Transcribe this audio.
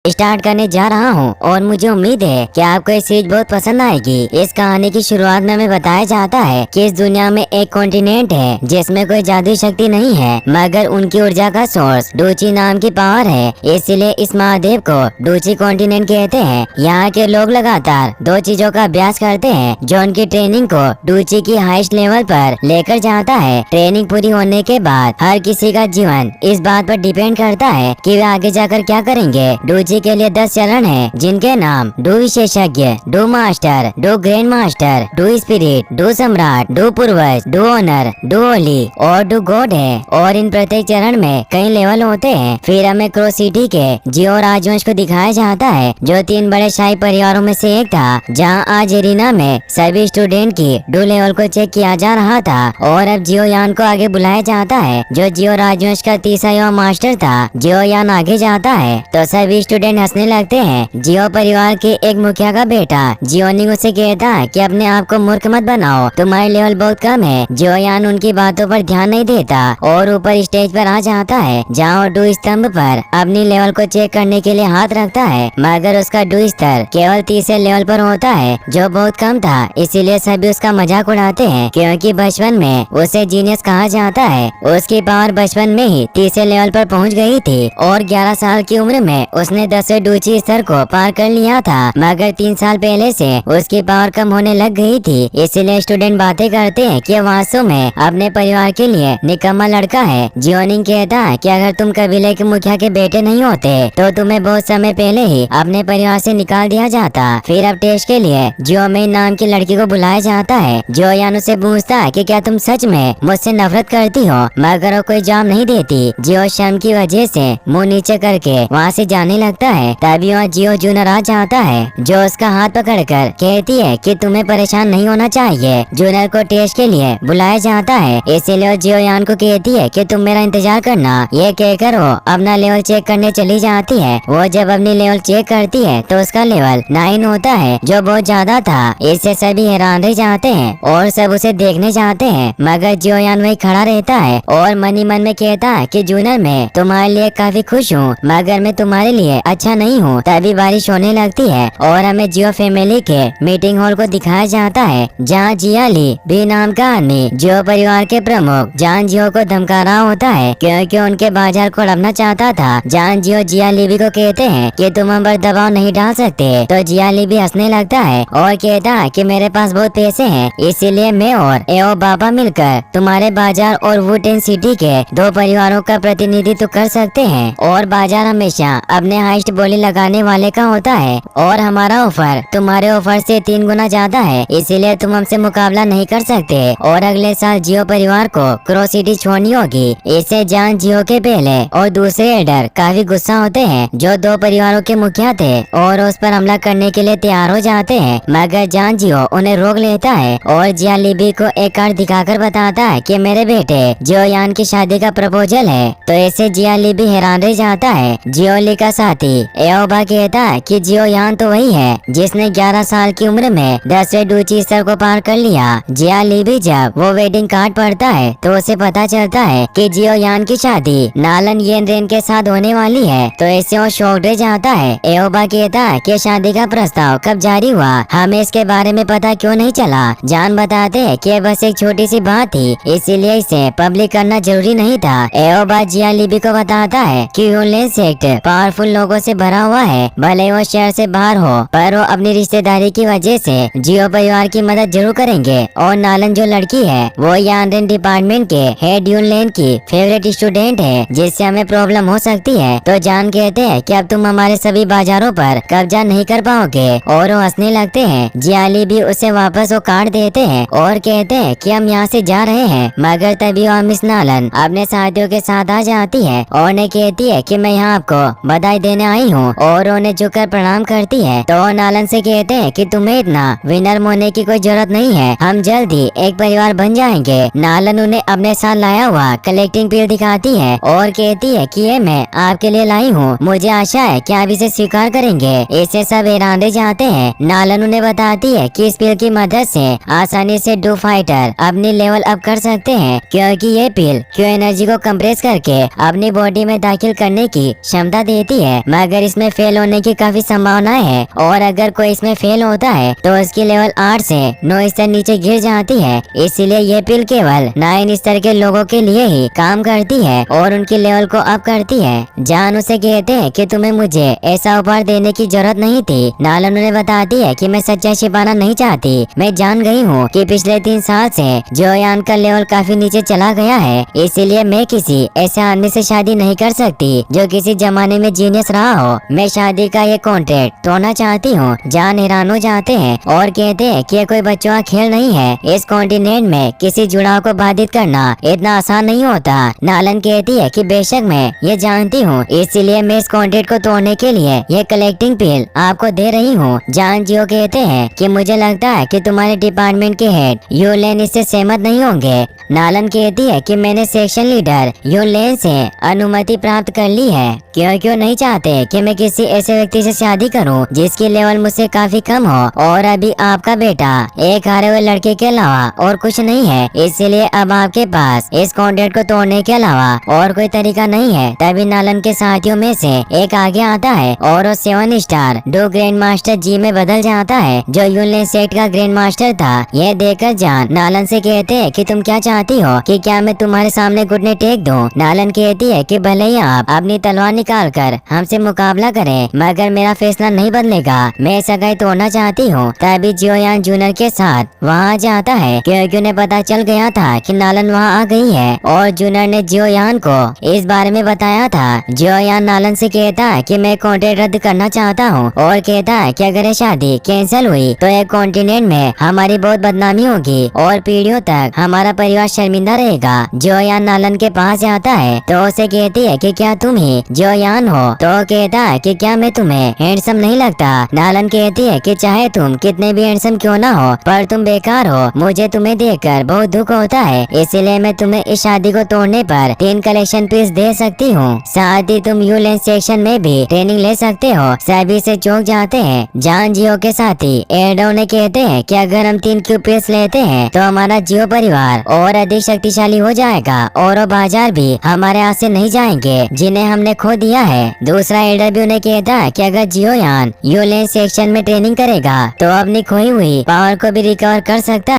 Start करने जा रहा हूँ और मुझे उम्मीद है कि आपको ये सीरीज बहुत पसंद आएगी। इस कहानी की शुरुआत में हमें बताया जाता है कि इस दुनिया में एक कॉन्टिनेंट है जिसमें कोई जादुई शक्ति नहीं है, मगर उनकी ऊर्जा का सोर्स डूची नाम की पावर है। इसलिए इस महाद्वीप को डूची कॉन्टिनेंट कहते हैं। यहाँ के लोग लगातार दो चीजों का अभ्यास करते हैं जो उनकी ट्रेनिंग को डूची की हाईएस्ट लेवल पर लेकर जाता है। ट्रेनिंग पूरी होने के बाद हर किसी का जीवन इस बात पर डिपेंड करता है कि वे आगे जाकर क्या करेंगे। डूची के लिए 10 चरण हैं, जिनके नाम डू विशेषज्ञ, do master, do grand master, do spirit, do सम्राट, डू पूर्वज, डू ओनर, डू ओली और डू गॉड है। और इन प्रत्येक चरण में कई लेवल होते हैं। फिर हमें क्रो सिटी के जियो राजवंश को दिखाया जाता है जो 3 बड़े शाही परिवारों में से एक था, जहाँ आज एरिना में सभी स्टूडेंट की डू लेवल को चेक किया जा रहा था। और अब जियो यान को आगे बुलाया जाता है जो जियो राजवंश का तीसरा युवा मास्टर था। जियो यान आगे जाता है तो सभी स्टूडेंट हंसने लगते हैं। जियो परिवार के एक मुखिया का बेटा जियोनिंग उसे कहता है कि अपने आप को मूर्ख मत बनाओ, तुम्हारी लेवल बहुत कम है। जियो यान उनकी बातों पर ध्यान नहीं देता और ऊपर स्टेज पर आ जाता है, जहाँ डू स्तंभ पर अपनी लेवल को चेक करने के लिए हाथ रखता है, मगर उसका डू स्तर केवल तीसरे लेवल पर होता है जो बहुत कम था। इसीलिए सभी उसका मजाक उड़ाते हैं क्योंकि बचपन में उसे जीनियस कहा जाता है। उसकी पावर बचपन में ही तीसरे लेवल पर पहुंच गई थी और 11 साल की उम्र में उसने 10वें डूची स्तर को पार कर लिया था, मगर 3 साल पहले से उसकी पावर कम होने लग गई थी। इसीलिए स्टूडेंट बातें करते हैं कि वास्तव में अपने परिवार के लिए निकम्मा लड़का है। जियोनिंग कहता है कि अगर तुम कबीले के मुखिया के बेटे नहीं होते तो तुम्हें बहुत समय पहले ही अपने परिवार से निकाल दिया जाता। फिर अब टेस्ट के लिए जियोमेन नाम की लड़की को बुलाया जाता है। जियोयान उसे पूछता है कि क्या तुम सच में मुझसे नफरत करती हो, मगर वो कोई जवाब नहीं देती। जियो शर्म की वजह से मुंह नीचे करके वहाँ से जाने लगता है। तभी वहाँ जियो जूनियर आ जाता है जो उसका हाथ पकड़कर कहती है कि तुम्हें परेशान नहीं होना चाहिए। जूनियर को टेस्ट के लिए बुलाया जाता है, इसीलिए जियो यान को कहती है कि तुम मेरा इंतजार करना। ये कहकर वो अपना लेवल चेक करने चली जाती है। वो जब अपनी लेवल चेक करती है तो उसका लेवल 9 होता है जो बहुत ज्यादा था। इससे सभी हैरान रह जाते हैं और सब उसे देखने जाते हैं, मगर जियो यान वही खड़ा रहता है और मन ही मन में कहता है कि जूनियर मैं तुम्हारे लिए काफी खुश हूँ, मगर मैं तुम्हारे लिए अच्छा नहीं हूँ। तभी बारिश होने लगती है और हमें जियो फैमिली के मीटिंग हॉल को दिखाया जाता है, जहाँ जियाली बी नाम का आदमी जियो परिवार के प्रमुख जान जियो को धमका रहा होता है क्योंकि उनके बाजार को हड़पना चाहता था। जान जियो जियाली बी को कहते हैं कि तुम हम पर दबाव नहीं डाल सकते, तो जियाली भी हंसने लगता है और कहता है कि मेरे पास बहुत पैसे हैं, इसीलिए मैं और एओ बाबा मिलकर तुम्हारे बाजार और वुटेन सिटी के 2 परिवारों का प्रतिनिधित्व कर सकते हैं। और बाजार हमेशा अपने हाईएस्ट बोली लगाने वाले का होता है और हमारा ऑफर तुम्हारे ऑफर से 3 गुना ज्यादा है, इसीलिए तुम हमसे मुकाबला नहीं कर सकते। और अगले साल जियो परिवार को क्रो सिटी छोड़नी होगी। इससे जान जियो के पहले और दूसरे एडर काफी गुस्सा होते हैं जो 2 परिवारों के मुखिया थे और उस पर हमला करने के लिए तैयार हो जाते हैं, मगर जान जियो उन्हें रोक लेता है और जियालीबी को एक कार्ड दिखाकर बताता है कि मेरे बेटे जियो यान की शादी का प्रपोजल है। तो ऐसे जियालीबी हैरान रह जाता है। जियोली का साथी एओबा कहता है कि जियो यान तो वही है जिसने 11 साल की उम्र में 10वें डूची स्तर को पार कर लिया। जियालीबी जब वो वेडिंग कार्ड पढ़ता है तो उसे पता चलता है कि जियो यान की शादी नालन येनरेन के साथ होने वाली है, तो ऐसे वो शॉक्ड रह जाता है। एओबा कहता है कि शादी का प्रस्ताव कब जारी हुआ, हमें इसके बारे में पता क्यों नहीं चला। जान बताते हैं कि बस एक छोटी सी बात थी, इसीलिए इसे पब्लिक करना जरूरी नहीं था। एओबा जियालीबी को बताता है कि ह्यूनलैंड सेक्ट पावरफुल लोगों से भरा हुआ है, भले वो शहर से बाहर हो, पर वो अपनी रिश्तेदारी की वजह से जियो परिवार की मदद जरूर करेंगे। और नालन जो लड़की है वो यानरेन डिपार्टमेंट के हेड ह्यूनलैंड की फेवरेट स्टूडेंट है, जिससे हमें प्रॉब्लम हो सकती है। तो जान कहते हैं कि अब तुम हमारे सभी बाजारों पर कब्जा नहीं कर पाओगे और वो हंसने लगते हैं। जियाली भी उसे वापस वो कार्ड देते हैं और कहते हैं कि हम यहाँ से जा रहे हैं, मगर तभी वो मिस नालन अपने साथियों के साथ आ जाती है और उन्हें कहती है कि मैं यहाँ आपको बधाई देने आई हूँ और उन्हें झुककर प्रणाम करती है। तो नालन से कहते हैं कि तुम्हें इतना विनर होने की कोई जरूरत नहीं है, हम जल्द ही एक परिवार बन जाएंगे। नालन उन्हें अपने साथ लाया हुआ कलेक्टिंग पिल दिखाती है और कहती है कि ये मैं आपके लिए लाई हूँ, मुझे आशा है कि आप इसे स्वीकार करेंगे। इससे सब हैरान रह जाते हैं। नालन उन्हें बताती है कि इस पिल की मदद से आसानी से डू फाइटर अपनी लेवल अप कर सकते हैं, क्योंकि ये पिल क्यू एनर्जी को कंप्रेस करके अपनी बॉडी में दाखिल करने की क्षमता देती है। मगर इसमें फेल होने की काफी संभावनाएं है, और अगर कोई इसमें फेल होता है तो उसकी लेवल 8 से 9 स्तर नीचे गिर जाती है। इसीलिए ये पिल केवल 9 स्तर के लोगों के लिए ही काम करती है और उनकी लेवल को अप करती है। जान उसे कहते हैं कि तुम्हें मुझे ऐसा उपहार देने की जरूरत नहीं थी। नालन उन्हें बताती है कि मैं सच्चाई छिपाना नहीं चाहती। मैं जान गई हूँ कि पिछले 3 साल से जोयान का लेवल काफी नीचे चला गया है, इसीलिए मैं किसी ऐसे आदमी से शादी नहीं कर सकती जो किसी जमाने में जीनियस रहा हो। मैं शादी का ये कॉन्ट्रैक्ट तोड़ना चाहती हूँ। जान हैरान हो जाते हैं और कहते हैं कि ये कोई बच्चों का खेल नहीं है। इस कॉन्टिनेंट में किसी जुड़ाव को बाधित करना इतना आसान नहीं होता। नालन कहती है कि बेशक मैं ये जानती हूँ, इसीलिए मैं इस कॉन्ट्रैक्ट को तोड़ने के लिए ये कलेक्टिंग पिल आपको दे रही हूँ। जान जियो कहते हैं कि मुझे लगता है कि तुम्हारे डिपार्टमेंट के हेड यूलेन इससे सहमत नहीं होंगे। नालन कहती है कि मैंने सेक्शन लीडर यूलेन से अनुमति प्राप्त कर ली है। क्यों नहीं चाहते कि मैं किसी ऐसे व्यक्ति से शादी करूं जिसकी लेवल मुझसे काफी कम हो, और अभी आपका बेटा एक हारे हुए लड़के के अलावा और कुछ नहीं है। इसलिए अब आपके पास इस कॉन्ट्रैक्ट को तोड़ने के अलावा और कोई तरीका नहीं है। तभी नालन के साथियों में से एक आगे आता है और वो 7 स्टार डो ग्रैंड मास्टर जी में बदल जाता है, जो यूलेन सेक्ट का ग्रैंड मास्टर था। यह देखकर जान नालन से कहते हैं कि तुम क्या चाहती हो कि क्या मैं तुम्हारे सामने घुटने टेक दूं? नालन कहती है कि भले ही आप अपनी तलवार निकाल कर हमसे मुकाबला करें, मगर मेरा फैसला नहीं बदलेगा। मैं सगाई तोड़ना चाहती हूँ। तभी जियोयान जूनियर के साथ वहाँ जाता है, क्योंकि उन्हें पता चल गया था कि नालन वहाँ आ गई है और जूनियर ने जियोयान को इस बारे में बताया था। जियोयान नालन से कहता है कि मैं कॉन्ट्रैक्ट रद्द करना चाहता हूँ, और कहता है कि अगर ये शादी कैंसिल हुई तो एक कॉन्टिनेंट में हमारी बहुत बदनामी होगी और पीढ़ियों तक हमारा परिवार शर्मिंदा रहेगा। जियोयान नालन के पास आता है तो उसे कहती है कि क्या तुम ही जियोयान हो? तो कहता है कि क्या मैं तुम्हें हैंडसम नहीं लगता? नालन कहती है कि चाहे तुम कितने भी हैंडसम क्यों ना हो, पर तुम बेकार हो। मुझे तुम्हें देखकर बहुत दुख होता है, इसीलिए मैं तुम्हें इस शादी को तोड़ने पर 3 कलेक्शन पीस दे सकती हूँ। साथ ही तुम यूलेन सेक्शन में भी ट्रेनिंग ले सकते हो। सभी से चौंक जाते हैं। जान जियो के साथी एडो ने कहते हैं कि अगर हम 3 क्यूब पीस लेते हैं तो हमारा जियो परिवार और अधिक शक्तिशाली हो जाएगा, और वो बाजार भी हमारे हाथ से नहीं जाएंगे जिन्हें हमने खो दिया है। दूसरा एडो भी उन्हें कहता है कि अगर जियोयान यूलेन सेक्शन में ट्रेनिंग करेगा तो अपनी खोई हुई पावर को भी रिकवर कर सकता है।